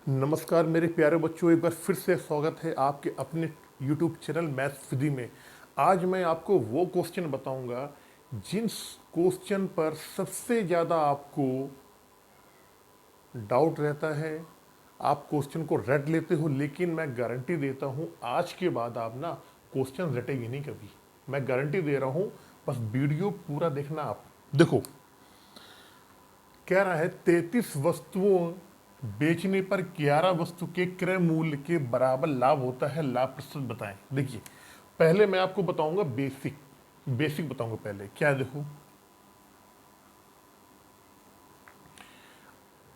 नमस्कार मेरे प्यारे बच्चों, एक बार फिर से स्वागत है आपके अपने YouTube चैनल मैथ्स विधि में। आज मैं आपको वो क्वेश्चन बताऊंगा जिन क्वेश्चन पर सबसे ज़्यादा आपको डाउट रहता है। आप क्वेश्चन को रट लेते हो, लेकिन मैं गारंटी देता हूँ आज के बाद आप ना क्वेश्चन रटेंगे नहीं कभी। मैं गारंटी दे रहा हूँ, बस वीडियो पूरा देखना। आप देखो, कह रहा है 33 वस्तुओं बेचने पर 11 वस्तु के क्रय मूल्य के बराबर लाभ होता है। लाभ प्रतिशत बताएं। देखिए, पहले मैं आपको बताऊंगा बेसिक बताऊंगा। पहले क्या है, देखो,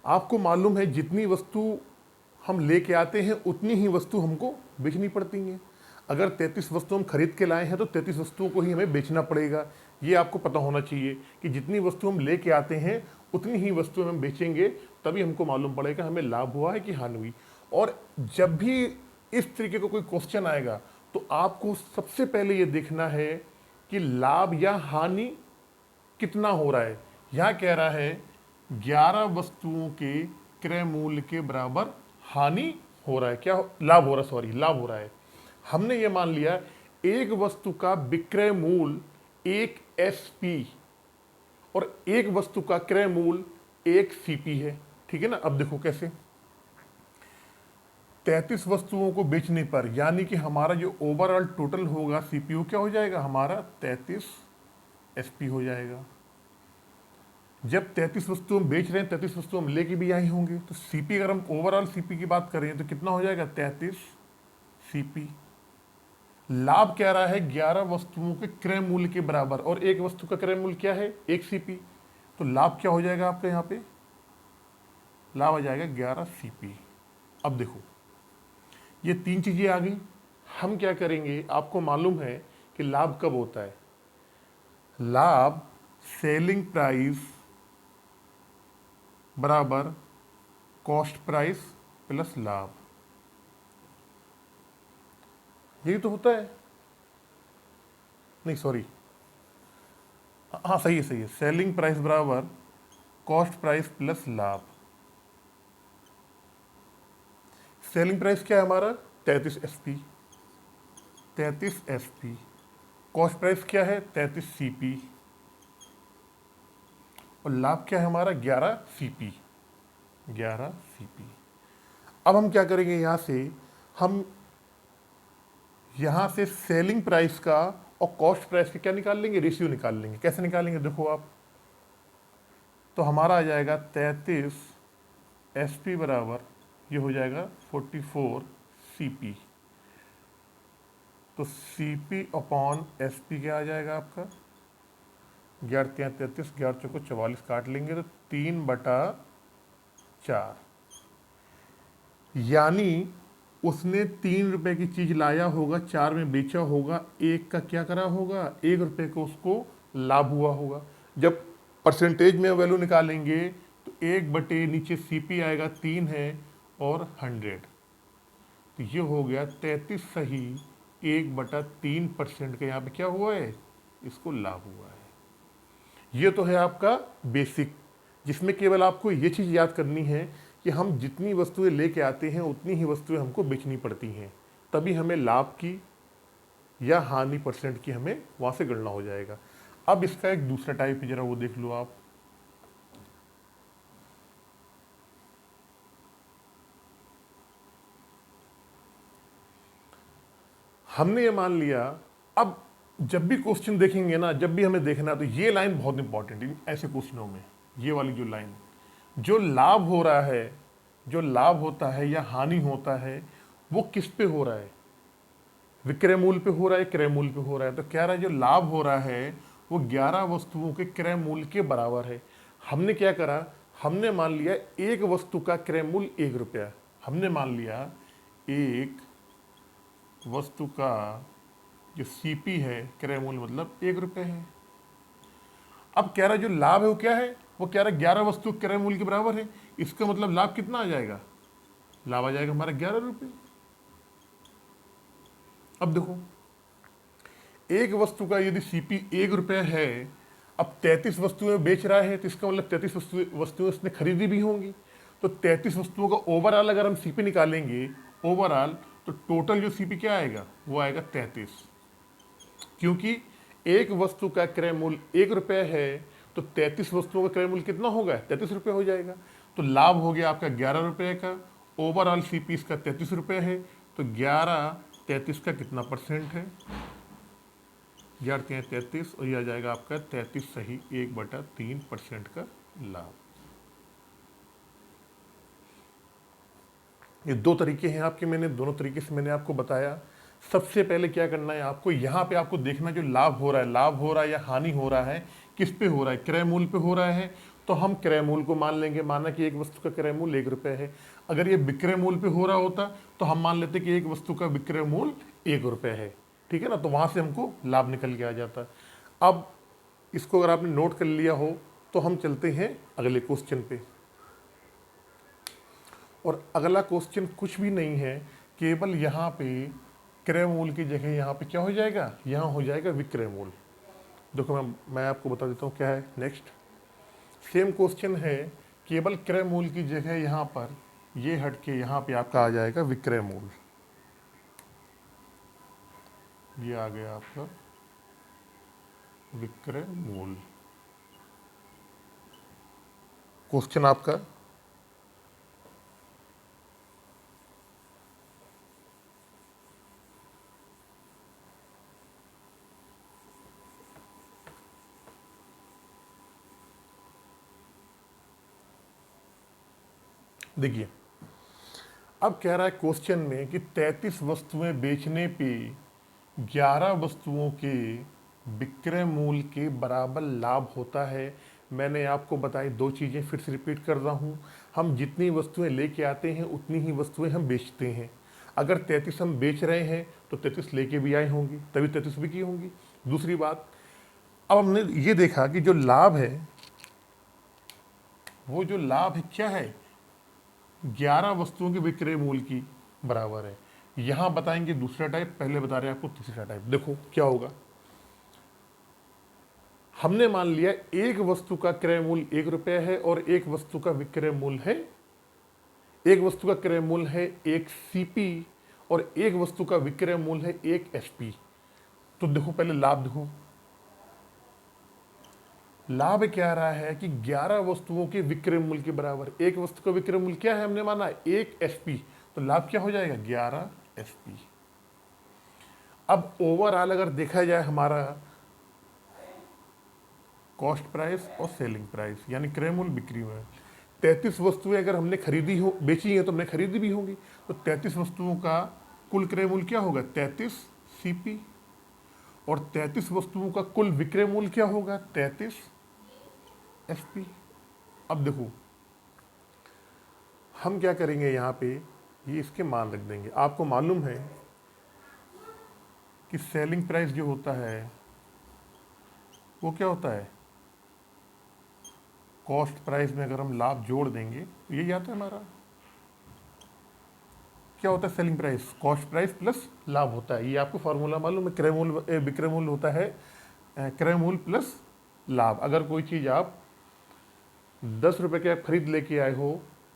आपको मालूम है जितनी वस्तु हम लेके आते हैं उतनी ही वस्तु हमको बेचनी पड़ती हैं। अगर 33 वस्तु हम खरीद के लाए हैं तो 33 वस्तुओं को ही हमें बेचना पड़ेगा। ये आपको पता होना चाहिए कि जितनी वस्तु हम लेके आते हैं उतनी ही वस्तु हम बेचेंगे, तभी हमको मालूम पड़ेगा हमें लाभ हुआ है कि हानि हुई। और जब भी इस तरीके का कोई क्वेश्चन आएगा तो आपको सबसे पहले ये देखना है कि लाभ या हानि कितना हो रहा है। यहां कह रहा है 11 वस्तुओं के क्रय मूल्य के बराबर हानि हो रहा है, क्या लाभ हो रहा है, सॉरी लाभ हो रहा है। हमने ये मान लिया एक वस्तु का विक्रय मूल्य 1 SP और एक वस्तु का क्रय मूल्य 1 CP है। ठीक है ना। अब देखो कैसे, 33 वस्तुओं को बेचने पर यानी कि हमारा जो ओवरऑल टोटल होगा CPU क्या हो जाएगा, हमारा 33 SP हो जाएगा। जब 33 वस्तु हम बेच रहे हैं, 33 वस्तु हम लेके भी आई होंगे, तो CP, अगर हम ओवरऑल CP की बात करें तो कितना हो जाएगा, 33 CP। लाभ कह रहा है 11 वस्तुओं के क्रय मूल्य के बराबर, और एक वस्तु का क्रय मूल्य क्या है, 1 CP। तो लाभ क्या हो जाएगा आपके यहाँ पे, लाभ आ जाएगा 11 CP। अब देखो, ये तीन चीजें आ गई। हम क्या करेंगे, आपको मालूम है कि लाभ कब होता है। लाभ सेलिंग प्राइस बराबर कॉस्ट प्राइस प्लस लाभ, यही तो होता है। नहीं सॉरी, हाँ सही है, सही है। सेलिंग प्राइस बराबर कॉस्ट प्राइस प्लस लाभ। सेलिंग प्राइस क्या है हमारा, 33 SP, 33 SP। कॉस्ट प्राइस क्या है, 33 CP। और लाभ क्या है हमारा, 11 CP, 11 CP। अब हम क्या करेंगे, हम यहां से सेलिंग प्राइस का और कॉस्ट प्राइस का क्या निकाल लेंगे, रेशियो निकाल लेंगे। कैसे निकालेंगे, देखो आप, तो हमारा आ जाएगा 33 SP बराबर, ये हो जाएगा 44 CP। तो CP अपॉन SP क्या आ जाएगा आपका, 11×3 = 33, 11×4 = 44, काट लेंगे तो 3/4। यानी उसने 3 रुपए की चीज लाया होगा, 4 में बेचा होगा, एक का क्या करा होगा, 1 रुपए को उसको लाभ हुआ होगा। जब परसेंटेज में वैल्यू निकालेंगे तो 1 बटे नीचे CP आएगा, 3 है और 100, तो ये हो गया 33 सही 1/3% का यहाँ पे क्या हुआ है, इसको लाभ हुआ है। ये तो है आपका बेसिक, जिसमें केवल आपको ये चीज़ याद करनी है कि हम जितनी वस्तुएं लेके आते हैं उतनी ही वस्तुएं हमको बेचनी पड़ती हैं, तभी हमें लाभ की या हानि परसेंट की हमें वहाँ से गणना हो जाएगा। अब इसका एक दूसरा टाइप है, जरा वो देख लो आप। हमने ये मान लिया, अब जब भी क्वेश्चन देखेंगे ना, जब भी हमें देखना, तो ये लाइन बहुत इंपॉर्टेंट है ऐसे क्वेश्चनों में। ये वाली जो लाइन, जो लाभ हो रहा है, जो लाभ होता है या हानि होता है, वो किस पे हो रहा है, विक्रय मूल्य पे हो रहा है, क्रय मूल्य पे हो रहा है। तो कह रहा है जो लाभ हो रहा है वो 11 वस्तुओं के क्रय मूल्य के बराबर है। हमने क्या करा, हमने मान लिया एक वस्तु का क्रय मूल्य 1 रुपया। हमने मान लिया एक वस्तु का जो CP है, क्रय मूल्य मतलब 1 रुपये है। अब कह रहा है जो लाभ है वो क्या है, वो कह रहा है 11 वस्तु क्रय मूल्य के बराबर है। इसका मतलब लाभ कितना आ जाएगा, लाभ आ जाएगा हमारा 11 रुपये। अब देखो, एक वस्तु का यदि CP 1 रुपया है, अब 33 वस्तुएं बेच रहा है, तो इसका मतलब 33 वस्तुएं उसने खरीदी भी होंगी। तो 33 वस्तुओं का ओवरऑल अगर हम सीपी निकालेंगे ओवरऑल, तो टोटल जो सीपी क्या आएगा वो आएगा 33, क्योंकि एक वस्तु का क्रय मूल्य 1 रुपये है, तो 33 वस्तुओं का क्रय मूल्य कितना होगा, 33 रुपये हो जाएगा। तो लाभ हो गया आपका 11 रुपये का, ओवरऑल सीपी इसका 33 रुपये है, तो 11 33 का कितना परसेंट है, 11 33, और ये आ जाएगा आपका 33 सही 1/3% का लाभ। ये दो तरीके हैं आपके, मैंने दोनों तरीके से मैंने आपको बताया। सबसे पहले क्या करना है आपको, यहाँ पे आपको देखना जो लाभ हो रहा है, लाभ हो रहा है या हानि हो रहा है, किस पे हो रहा है, क्रय मूल्य पे हो रहा है, तो हम क्रय मूल्य को मान लेंगे। माना कि एक वस्तु का क्रय मूल्य 1 रुपये है, अगर ये विक्रय मूल्य पे हो रहा होता तो हम मान लेते कि एक वस्तु का विक्रय मूल्य 1 रुपये है, ठीक है ना, तो वहाँ से हमको लाभ निकल के आ जाता। अब इसको अगर आपने नोट कर लिया हो तो हम चलते हैं अगले क्वेश्चन पे। और अगला क्वेश्चन कुछ भी नहीं है, केवल यहाँ पे क्रय मूल्य की जगह यहाँ पे क्या हो जाएगा, यहाँ हो जाएगा विक्रय मूल्य। देखो मैं आपको बता देता हूँ क्या है। नेक्स्ट सेम क्वेश्चन है, केवल क्रय मूल्य की जगह यहाँ पर ये हट के यहाँ पे आपका आ जाएगा विक्रय मूल्य। ये आ गया आपका विक्रय मूल्य। क्वेश्चन आपका देखिए, अब कह रहा है क्वेश्चन में कि 33 वस्तुएं बेचने पे 11 वस्तुओं के विक्रय मूल्य के बराबर लाभ होता है। मैंने आपको बताई दो चीज़ें, फिर से रिपीट कर रहा हूँ। हम जितनी वस्तुएं लेके आते हैं उतनी ही वस्तुएं हम बेचते हैं। अगर 33 हम बेच रहे हैं तो 33 लेके भी आए होंगी, तभी 33 बिकी होंगी। दूसरी बात, अब हमने ये देखा कि जो लाभ है, वो जो लाभ है क्या है, 11 वस्तुओं के विक्रय मूल्य की बराबर है। यहां बताएंगे दूसरा टाइप, पहले बता रहे हैं आपको तीसरा टाइप। देखो क्या होगा, हमने मान लिया एक वस्तु का क्रय मूल्य 1 रुपये है और एक वस्तु का विक्रय मूल्य है, एक वस्तु का क्रय मूल्य है 1 सीपी और एक वस्तु का विक्रय मूल्य है 1 एसपी। तो देखो पहले लाभ देखो, लाभ क्या आ रहा है कि 11 वस्तुओं के विक्रय मूल्य के बराबर। एक वस्तु का विक्रय मूल्य क्या है, हमने माना 1 एसपी, तो लाभ क्या हो जाएगा 11 एसपी। अब ओवरऑल अगर देखा जाए हमारा कॉस्ट प्राइस और सेलिंग प्राइस, यानी क्रय मूल्य बिक्री मूल्य, 33 वस्तुएं अगर हमने खरीदी हो, बेची हैं तो हमने खरीदी भी होंगी, तो 33 वस्तुओं का कुल क्रय मूल्य क्या होगा 33 सीपी, और 33 वस्तुओं का कुल विक्रय मूल्य क्या होगा 33 एसपी। अब देखो हम क्या करेंगे, यहाँ पे ये इसके मान रख देंगे। आपको मालूम है कि सेलिंग प्राइस जो होता है वो क्या होता है, कॉस्ट प्राइस में अगर हम लाभ जोड़ देंगे तो यही आता है हमारा, क्या होता है selling price, cost price plus लाभ होता है। ये आपको फार्मूला मालूम है, क्रय मूल्य विक्रय मूल्य होता है क्रय मूल्य प्लस लाभ। अगर कोई चीज़ आप 10 रुपये के आप खरीद लेके आए हो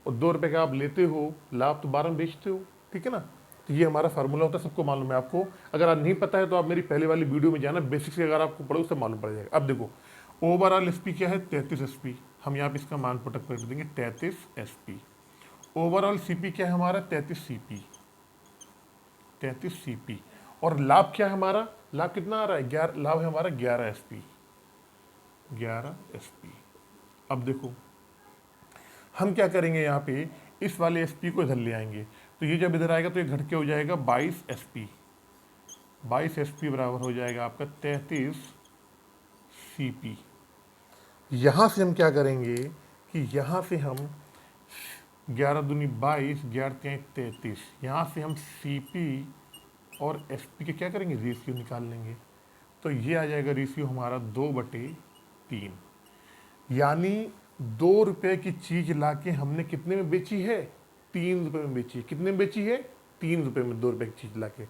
और 2 रुपये का आप लेते हो, लाभ तो 12 में बेचते हो, ठीक है ना। तो ये हमारा फार्मूला होता है, सबको मालूम है। आपको अगर आज नहीं पता है तो आप मेरी पहले वाली वीडियो में जाना, बेसिक्स अगर आपको पढ़ो उससे मालूम पड़ जाएगा। अब देखो ओवरऑल एसपी क्या है 33 एसपी, हम यहाँ पे इसका मान पुटअप कर देंगे 33 एसपी। ओवरऑल सीपी क्या है हमारा 33 सीपी, 33 सीपी। और लाभ क्या है हमारा, लाभ कितना आ रहा है, 11, लाभ है हमारा 11 एसपी, 11 एसपी। अब देखो हम क्या करेंगे, यहाँ पे इस वाले एसपी को इधर ले आएंगे, तो ये जब इधर आएगा तो ये घट के हो जाएगा 22 एसपी, 22 एसपी बराबर हो जाएगा आपका 33 सीपी। यहाँ से हम क्या करेंगे कि यहाँ से हम 11 दूनी 22, 11 33, यहाँ से हम सीपी और एसपी के क्या करेंगे, रेशियो निकाल लेंगे। तो ये आ जाएगा रेशियो हमारा 2/3, यानी 2 रुपये की चीज लाके हमने कितने में बेची है, 3 रुपये में बेची है। कितने में बेची है, 3 रुपये में 2 रुपये की चीज लाके।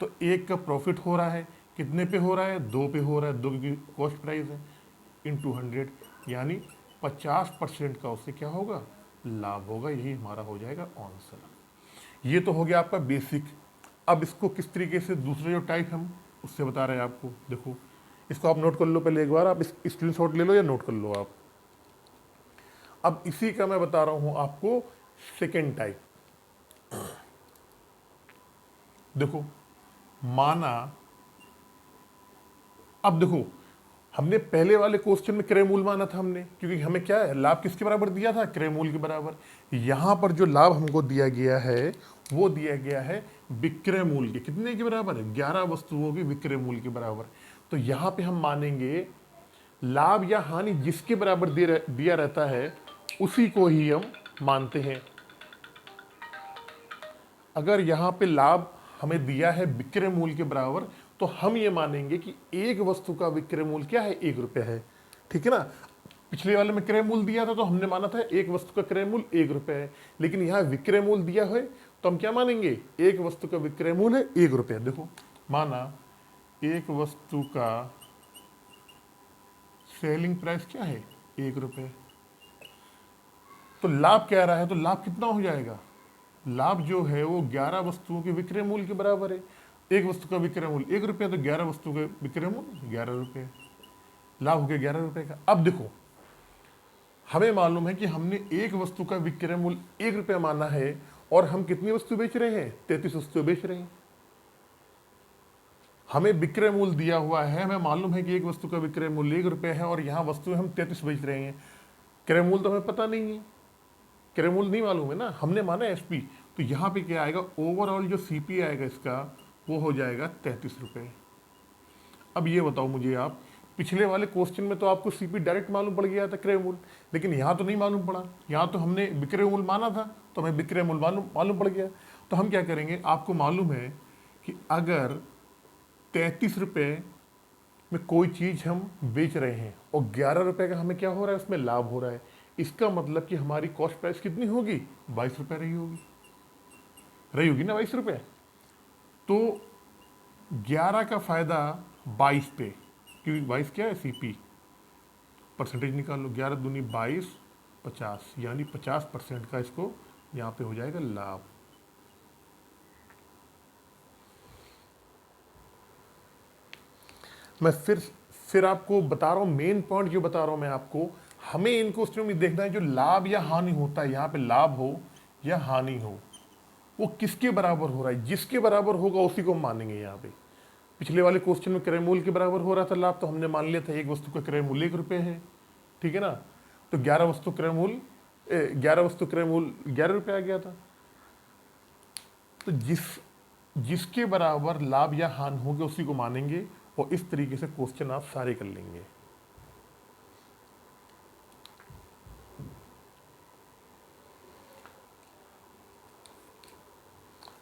तो एक का प्रॉफिट हो रहा है, कितने पे हो रहा है, 2 पे हो रहा है, 2 की कॉस्ट प्राइस है, इन 200, यानी 50% का उससे क्या होगा लाभ होगा। यही हमारा हो जाएगा आंसर। ये तो हो गया आपका बेसिक। अब इसको किस तरीके से दूसरे जो टाइप हम उससे बता रहे हैं आपको, देखो इसको आप नोट कर लो पहले एक बार, आप स्क्रीनशॉट ले लो या नोट कर लो आप। अब इसी का मैं बता रहा हूं आपको सेकेंड टाइप। देखो माना, अब देखो हमने पहले वाले क्वेश्चन में क्रय मूल माना था हमने, क्योंकि हमें क्या है, लाभ किसके बराबर दिया था, क्रय मूल के बराबर। यहां पर जो लाभ हमको दिया गया है वो दिया गया है विक्रय मूल के कितने के बराबर है, 11 वस्तुओं के विक्रय मूल के बराबर। तो यहां पे हम मानेंगे लाभ या हानि जिसके बराबर दिया रहता है उसी को ही हम मानते हैं। अगर यहां पे लाभ हमें दिया है विक्रय मूल के बराबर तो हम ये मानेंगे कि एक वस्तु का विक्रय मूल क्या है, 1 रुपया है। ठीक है ना। पिछले वाले में क्रय मूल दिया था तो हमने माना था एक वस्तु का क्रय मूल 1 रुपया है, लेकिन यहां विक्रय मूल दिया है तो हम क्या मानेंगे, एक वस्तु का विक्रय मूल है 1 रुपया। देखो माना एक वस्तु का सेलिंग प्राइस क्या है, 1 रुपये। तो लाभ कह रहा है, तो लाभ कितना हो जाएगा, लाभ जो है वो 11 वस्तुओं के विक्रय मूल्य के बराबर है। एक वस्तु का विक्रय मूल्य 1 रुपया, तो 11 वस्तु का विक्रय मूल्य 11 रुपये, लाभ हो गया 11 रुपये का। अब देखो हमें मालूम है कि हमने एक वस्तु का विक्रय मूल्य 1 रुपया माना है और हम कितनी वस्तु बेच रहे हैं, 33 वस्तु बेच रहे हैं। हमें विक्रय मूल्य दिया हुआ है, हमें मालूम है कि एक वस्तु का विक्रय मूल्य 1 रुपया है और यहाँ वस्तुएं हम 33 बेच रहे हैं। क्रय मूल्य तो हमें पता नहीं है, क्रय मूल्य नहीं मालूम है ना, हमने माना एसपी। तो यहाँ पे क्या आएगा, ओवरऑल जो सीपी आएगा इसका वो हो जाएगा 33 रुपये। अब ये बताओ मुझे आप, पिछले वाले क्वेश्चन में तो आपको सीपी डायरेक्ट मालूम पड़ गया था क्रय मूल्य, लेकिन यहाँ तो नहीं मालूम पड़ा। यहाँ तो हमने विक्रय मूल्य माना था तो हमें विक्रय मूल्य मालूम पड़ गया। तो हम क्या करेंगे, आपको मालूम है कि अगर 33 रुपये में कोई चीज़ हम बेच रहे हैं और 11 रुपये का हमें क्या हो रहा है, उसमें लाभ हो रहा है, इसका मतलब कि हमारी कॉस्ट प्राइस कितनी होगी, 22 रुपये रही होगी ना, 22 रुपये। तो 11 का फायदा 22 पे, क्योंकि 22 क्या है सीपी, परसेंटेज निकाल लो, 11 दूनी 22, 50, यानी 50% का इसको यहाँ पे हो जाएगा लाभ। मैं फिर आपको बता रहा हूँ, मेन पॉइंट जो बता रहा हूँ मैं आपको, हमें इन क्वेश्चनों में देखना है जो लाभ या हानि होता है, यहाँ पे लाभ हो या हानि हो वो किसके बराबर हो रहा है, जिसके बराबर होगा उसी को हम मानेंगे। यहाँ पे पिछले वाले क्वेश्चन में क्रय मूल्य के बराबर हो रहा था लाभ, तो हमने मान लिया था एक वस्तु का क्रय मूल्य 1 रुपये है, ठीक है ना। तो 11 वस्तु क्रय मूल्य 11 रुपये आ गया था। तो जिसके बराबर लाभ या हानि होगी उसी को मानेंगे, और इस तरीके से क्वेश्चन आप सारे कर लेंगे।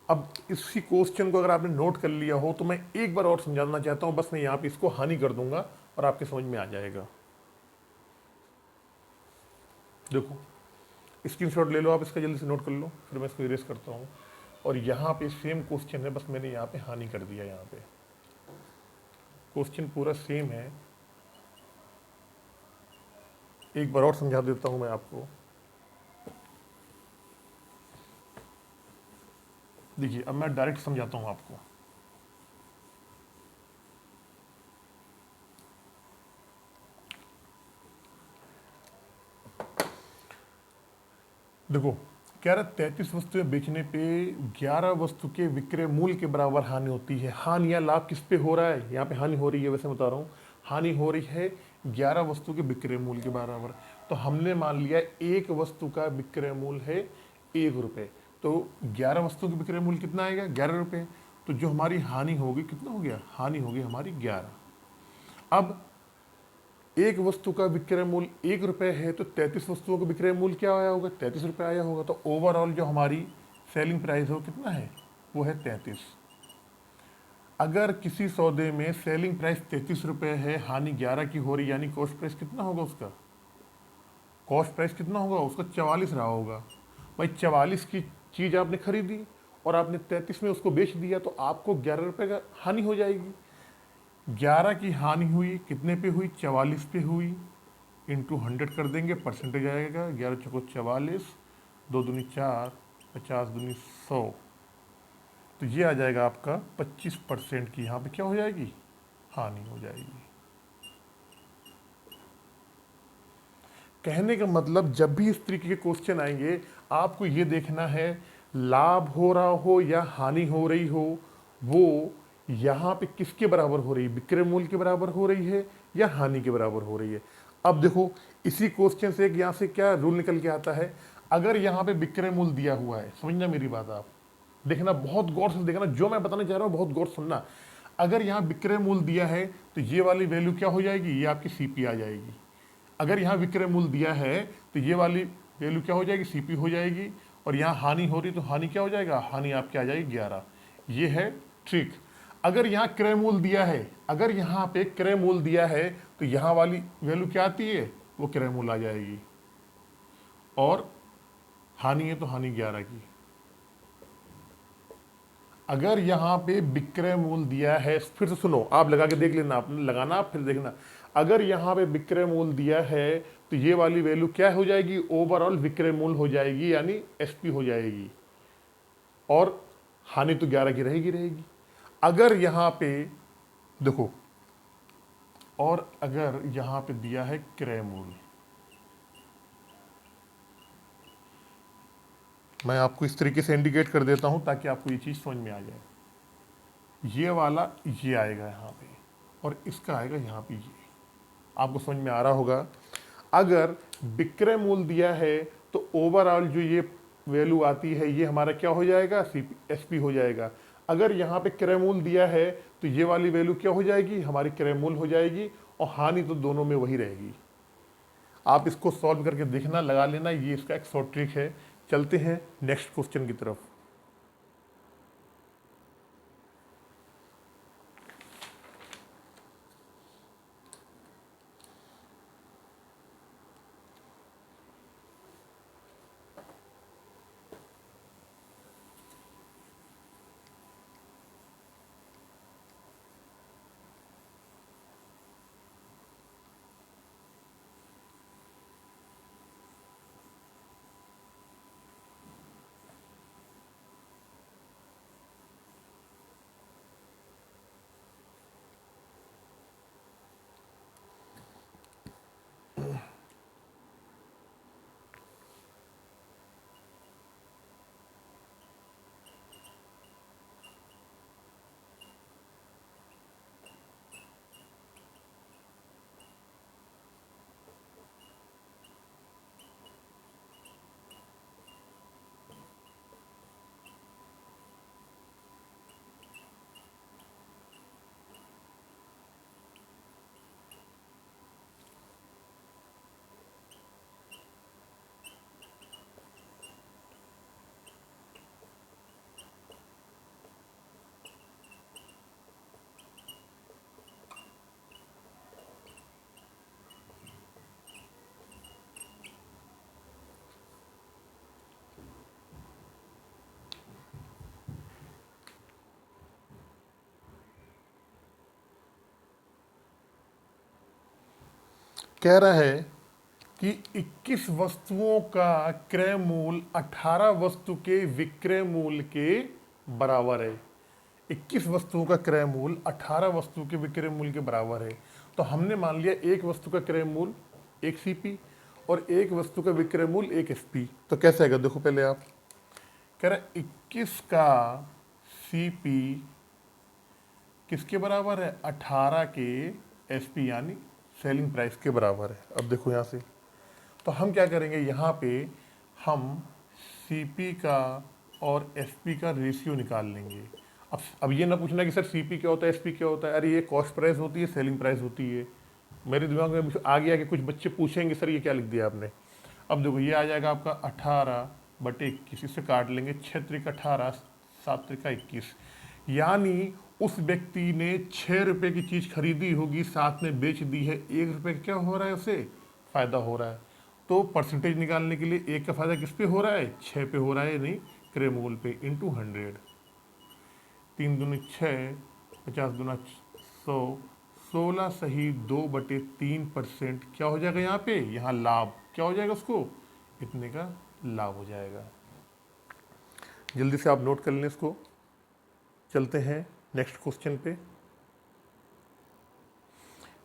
अब इसी क्वेश्चन को अगर आपने नोट कर लिया हो तो मैं एक बार और समझाना चाहता हूं, बस मैं यहां पे इसको हानि कर दूंगा और आपके समझ में आ जाएगा। देखो स्क्रीनशॉट ले लो आप इसका, जल्दी से नोट कर लो, फिर मैं इसको इरेज करता हूं। और यहां पे सेम क्वेश्चन है, बस मैंने यहां पे हानि कर दिया। यहां पे क्वेश्चन पूरा सेम है, एक बार और समझा देता हूं मैं आपको। देखिए अब मैं डायरेक्ट समझाता हूं आपको। देखो कह रहा 33 वस्तुएं बेचने पे 11 वस्तु के विक्रय मूल्य के बराबर हानि होती है। हानि या लाभ किस पे हो रहा है, यहाँ पे हानि हो रही है, वैसे बता रहा हूँ, हानि हो रही है 11 वस्तु के विक्रय मूल्य के बराबर। तो हमने मान लिया एक वस्तु का विक्रय मूल्य है 1 रुपये, तो 11 वस्तु के विक्रय मूल्य कितना आएगा, 11 रुपये। तो जो हमारी हानि होगी कितना हो गया, हानि होगी हमारी 11। अब एक वस्तु का विक्रय मूल्य 1 रुपये है तो 33 वस्तुओं का विक्रय मूल्य क्या आया होगा, 33 रुपये आया होगा। तो ओवरऑल जो हमारी सेलिंग प्राइस हो कितना है, वो है 33। अगर किसी सौदे में सेलिंग प्राइस 33 रुपये है, हानि 11 की हो रही, यानी कॉस्ट प्राइस कितना होगा उसका, कॉस्ट प्राइस कितना होगा उसका, 44 रहा होगा। भाई 44 की चीज़ आपने खरीदी और आपने 33 में उसको बेच दिया, तो आपको 11 रुपये का हानि हो जाएगी। 11 की हानि हुई कितने पे हुई, 44 पे हुई, इंटू 100 कर देंगे, परसेंटेज आएगा 11 चौको 44, दो दूनी 4, 50 दूनी 100, तो ये आ जाएगा आपका 25% की यहाँ पे क्या हो जाएगी, हानि हो जाएगी। कहने का मतलब जब भी इस तरीके के क्वेश्चन आएंगे आपको ये देखना है लाभ हो रहा हो या हानि हो रही हो, वो यहाँ पे किसके बराबर हो रही है, विक्रय मूल्य के बराबर हो रही है या हानि के बराबर हो रही है। अब देखो इसी क्वेश्चन से एक यहाँ से क्या रूल निकल के आता है, अगर यहाँ पे विक्रय मूल्य दिया हुआ है, समझना मेरी बात आप, देखना बहुत गौर से देखना, जो मैं बताने चाह रहा हूँ बहुत गौर सुनना। अगर यहाँ विक्रय मूल्य दिया है तो ये वाली वैल्यू क्या हो जाएगी, ये आपकी सीपी आ जाएगी। अगर यहाँ विक्रय मूल्य दिया है तो ये वाली वैल्यू क्या हो जाएगी, सीपी हो जाएगी। और यहाँ हानि हो रही तो हानि क्या हो जाएगा, हानि आपकी आ जाएगी 11। ये है ट्रिक। अगर यहाँ क्रय मूल्य दिया है, अगर यहाँ पे क्रय मूल्य दिया है तो यहाँ वाली वैल्यू क्या आती है, वो क्रय मूल्य आ जाएगी। और हानि है तो हानि 11 की। अगर यहाँ पे विक्रय मूल्य दिया है, फिर से सुनो, आप लगा के देख लेना, आपने लगाना आप फिर देखना। अगर यहाँ पे विक्रय मूल्य दिया है तो ये वाली वैल्यू क्या हो जाएगी, ओवरऑल विक्रय मूल्य हो जाएगी, यानी एसपी हो जाएगी। और हानि तो 11 की रहेगी रहेगी। अगर यहाँ पे देखो, और अगर यहाँ पे दिया है क्रय मूल्य, मैं आपको इस तरीके से इंडिकेट कर देता हूं ताकि आपको ये चीज समझ में आ जाए। ये वाला ये आएगा यहाँ पे और इसका आएगा यहाँ पे, ये आपको समझ में आ रहा होगा। अगर विक्रय मूल्य दिया है तो ओवरऑल जो ये वैल्यू आती है ये हमारा क्या हो जाएगा, एसपी हो जाएगा। अगर यहाँ पे क्रय मूल्य दिया है तो ये वाली वैल्यू क्या हो जाएगी, हमारी क्रय मूल्य हो जाएगी। और हानि तो दोनों में वही रहेगी। आप इसको सॉल्व करके देखना, लगा लेना, ये इसका एक शॉर्ट ट्रिक है। चलते हैं नेक्स्ट क्वेश्चन की तरफ। कह रहा है कि 21 वस्तुओं का क्रय मूल्य 18 वस्तु के विक्रय मूल्य के बराबर है। 21 वस्तुओं का क्रय मूल्य 18 वस्तु के विक्रय मूल्य के बराबर है। तो हमने मान लिया एक वस्तु का क्रय मूल्य 1 सीपी और एक वस्तु का विक्रय मूल्य 1 एसपी। तो कैसे आएगा, देखो पहले आप, कह रहे 21 का सीपी किसके बराबर है, 18 के एसपी यानी सेलिंग प्राइस के बराबर है। अब देखो यहाँ से, तो हम क्या करेंगे, यहाँ पे हम सीपी का और एसपी का रेशियो निकाल लेंगे। अब ये ना पूछना कि सर सीपी क्या होता है, एसपी क्या होता है, अरे ये कॉस्ट प्राइस होती है, सेलिंग प्राइस होती है। मेरे दिमाग में आ गया कि कुछ बच्चे पूछेंगे सर ये क्या लिख दिया आपने। अब देखो ये आ जाएगा आपका 18/21, इससे काट लेंगे, 6 त्रिक 18, 7 त्रिक 21, यानी उस व्यक्ति ने 6 रुपए की चीज खरीदी होगी, साथ में बेच दी है, 1 रुपए क्या हो रहा है, उसे फायदा हो रहा है। तो परसेंटेज निकालने के लिए एक का फायदा किस पे हो रहा है, 6 पे हो रहा है, नहीं क्रय मूल्य पे, इंटू 100। 3 दूनी 6, 50 दूना 100, 16 सही 2/3% क्या हो जाएगा यहाँ पे, यहाँ लाभ क्या हो जाएगा उसको, इतने का लाभ हो जाएगा। जल्दी से आप नोट कर लें इसको। चलते हैं नेक्स्ट क्वेश्चन पे।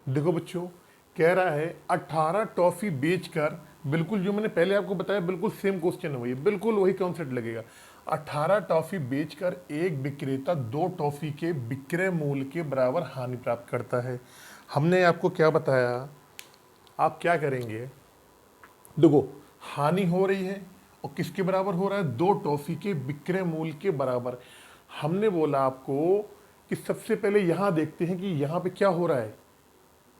देखो बच्चों, कह रहा है 18 टॉफी बेचकर, बिल्कुल जो मैंने पहले आपको बताया बिल्कुल सेम क्वेश्चन है, वही बिल्कुल वही कॉन्सेप्ट लगेगा। 18 टॉफी बेचकर एक विक्रेता 2 टॉफी के विक्रय मूल्य के बराबर हानि प्राप्त करता है। हमने आपको क्या बताया, आप क्या करेंगे, देखो हानि हो रही है और किसके बराबर हो रहा है, 2 टॉफी के विक्रय मूल्य के बराबर। हमने बोला आपको कि सबसे पहले यहां देखते हैं कि यहां पे क्या हो रहा है,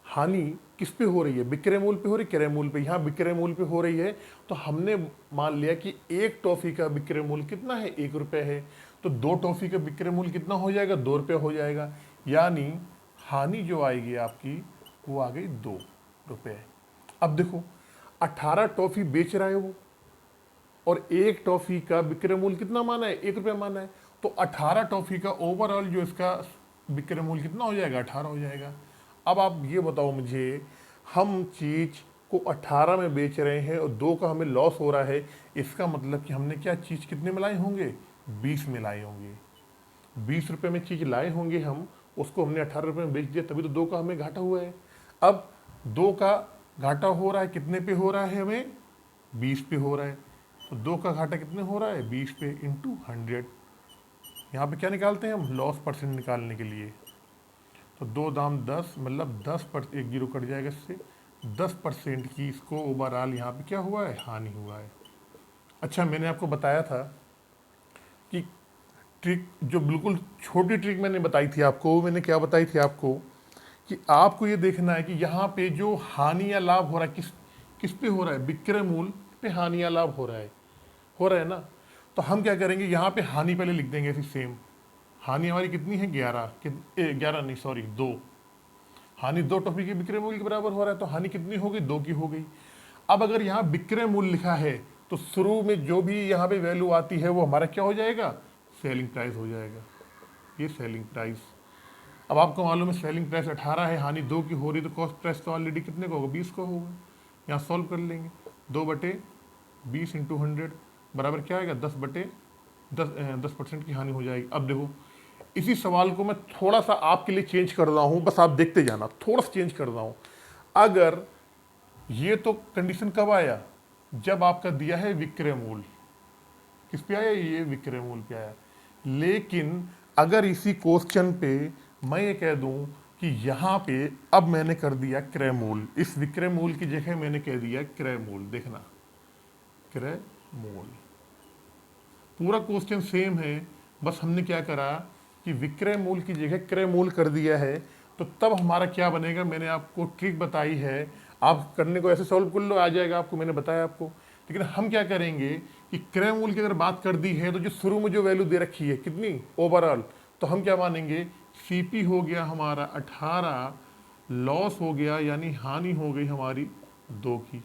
हानि किस पे हो रही है, विक्रय मूल्य पे हो रही है, क्रय मूल्य पे। यहाँ विक्रय मूल्य पे हो रही है तो हमने मान लिया कि एक टॉफी का विक्रय मूल्य कितना है, 1 रुपये है, तो 2 टॉफी का विक्रय मूल्य कितना हो जाएगा, 2 रुपये हो जाएगा। यानी हानि जो आएगी आपकी वो आ गई 2 रुपये। अब देखो 18 टॉफी बेच रहा है वो और एक टॉफी का विक्रय मूल्य कितना माना है, 1 रुपये माना है, तो 18 टॉफी का ओवरऑल जो इसका विक्रय मूल्य कितना हो जाएगा, 18 हो जाएगा। अब आप ये बताओ मुझे, हम चीज को 18 में बेच रहे हैं और 2 का हमें लॉस हो रहा है, इसका मतलब कि हमने क्या चीज कितने में लाए होंगे, 20 में लाए होंगे। 20 रुपये में चीज लाए होंगे हम, उसको हमने 18 रुपये में बेच दिया, तभी तो 2 का हमें घाटा हुआ है। अब 2 का घाटा हो रहा है, कितने पे हो रहा है हमें, 20 पे हो रहा है, तो 2 का घाटा कितने हो रहा है, 20 पे इंटू 100। यहाँ पे क्या निकालते हैं हम, लॉस परसेंट निकालने के लिए, तो 2 दाम 10, मतलब 10%, एक जीरो कट जाएगा इससे, 10% की इसको ओवरऑल यहाँ पे क्या हुआ है, हानि हुआ है। अच्छा, मैंने आपको बताया था कि ट्रिक, जो बिल्कुल छोटी ट्रिक मैंने बताई थी आपको, वो मैंने क्या बताई थी आपको कि आपको ये देखना है कि यहाँ पे जो हानि या लाभ हो रहा है किस किस पे हो रहा है, विक्रय मूल्य पे हानि या लाभ हो रहा है ना। तो हम क्या करेंगे, यहाँ पे हानि पहले लिख देंगे ऐसी सेम। हानि हमारी कितनी है, 11, 11 नहीं सॉरी 2। हानि 2 टॉफी के विक्रय मूल्य के बराबर हो रहा है, तो हानि कितनी हो गई, 2 की हो गई। अब अगर यहाँ विक्रय मूल्य लिखा है तो शुरू में जो भी यहाँ पे वैल्यू आती है वो हमारा क्या हो जाएगा, सेलिंग प्राइस हो जाएगा, ये सेलिंग प्राइस। अब आपको मालूम है सेलिंग प्राइस 18 है, हानि 2 की हो रही, तो कॉस्ट प्राइस तो ऑलरेडी कितने का होगा, 20 का होगा। यहाँ सॉल्व कर लेंगे, 2/20 इंटू 100 बराबर क्या आएगा, 10% की हानि हो जाएगी। अब देखो इसी सवाल को मैं थोड़ा सा आपके लिए चेंज कर रहा हूं, बस आप देखते जाना, थोड़ा सा चेंज कर रहा हूं। अगर ये तो कंडीशन कब आया, जब आपका दिया है विक्रय मूल्य, किस पे आया, ये विक्रय मूल्य पे आया। लेकिन अगर इसी क्वेश्चन पे मैं ये कह दूं कि यहां पे अब मैंने कर दिया क्रय मूल्य, इस विक्रय मूल्य की जगह मैंने कह दिया क्रय मूल्य, देखना क्रय मूल्य, पूरा क्वेश्चन सेम है, बस हमने क्या करा कि विक्रय मूल्य की जगह क्रय मूल्य कर दिया है। तो तब हमारा क्या बनेगा, मैंने आपको ट्रिक बताई है, आप करने को ऐसे सॉल्व कर लो, आ जाएगा आपको, मैंने बताया आपको। लेकिन हम क्या करेंगे कि क्रय मूल्य की अगर बात कर दी है तो जो शुरू में जो वैल्यू दे रखी है कितनी ओवरऑल, तो हम क्या मानेंगे, सीपी हो गया हमारा 18, लॉस हो गया यानी हानि हो गई हमारी 2 की।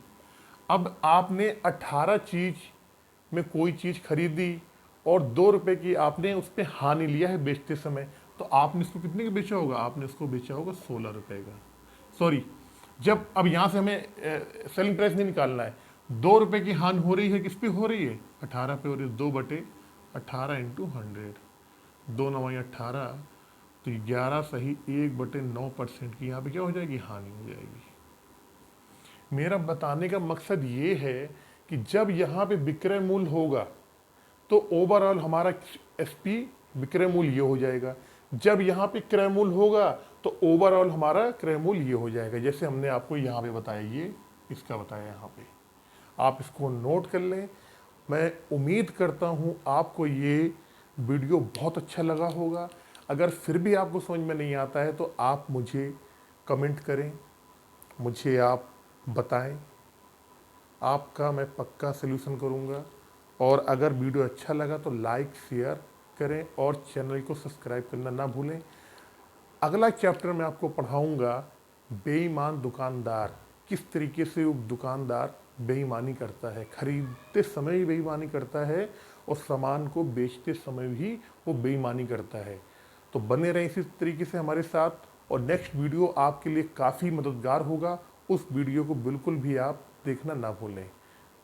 अब आपने 18 चीज में कोई चीज खरीदी और 2 रुपए की आपने उस पर हानि लिया है बेचते समय, तो आपने इसको कितने का बेचा होगा, आपने इसको बेचा होगा 16 रुपए का। सॉरी, जब अब यहां से हमें सेलिंग प्राइस नहीं निकालना है, 2 रुपए की हानि हो रही है, किस पे हो रही है, 18 पे हो रही है, 2/18 इंटू 100, 2 9 18, तो 11 सही 1/9% की यहाँ पे क्या हो जाएगी, हानि हो जाएगी। मेरा बताने का मकसद ये है कि जब यहाँ पे विक्रय मूल्य होगा तो ओवरऑल हमारा एसपी विक्रय मूल्य ये हो जाएगा, जब यहाँ पे क्रय मूल्य होगा तो ओवरऑल हमारा क्रय मूल्य ये हो जाएगा। जैसे हमने आपको यहाँ पे बताया, ये इसका बताया, यहाँ पे आप इसको नोट कर लें। मैं उम्मीद करता हूँ आपको ये वीडियो बहुत अच्छा लगा होगा। अगर फिर भी आपको समझ में नहीं आता है तो आप मुझे कमेंट करें, मुझे आप बताएं, आपका मैं पक्का सलूशन करूँगा। और अगर वीडियो अच्छा लगा तो लाइक शेयर करें और चैनल को सब्सक्राइब करना ना भूलें। अगला चैप्टर मैं आपको पढ़ाऊँगा बेईमान दुकानदार, किस तरीके से वो दुकानदार बेईमानी करता है, खरीदते समय भी बेईमानी करता है और सामान को बेचते समय भी वो बेईमानी करता है। तो बने रहें इसी तरीके से हमारे साथ, और नेक्स्ट वीडियो आपके लिए काफ़ी मददगार होगा, उस वीडियो को बिल्कुल भी आप देखना ना भूलें।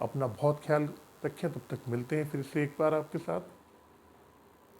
अपना बहुत ख्याल रखें, तब तक मिलते हैं फिर से एक बार आपके साथ।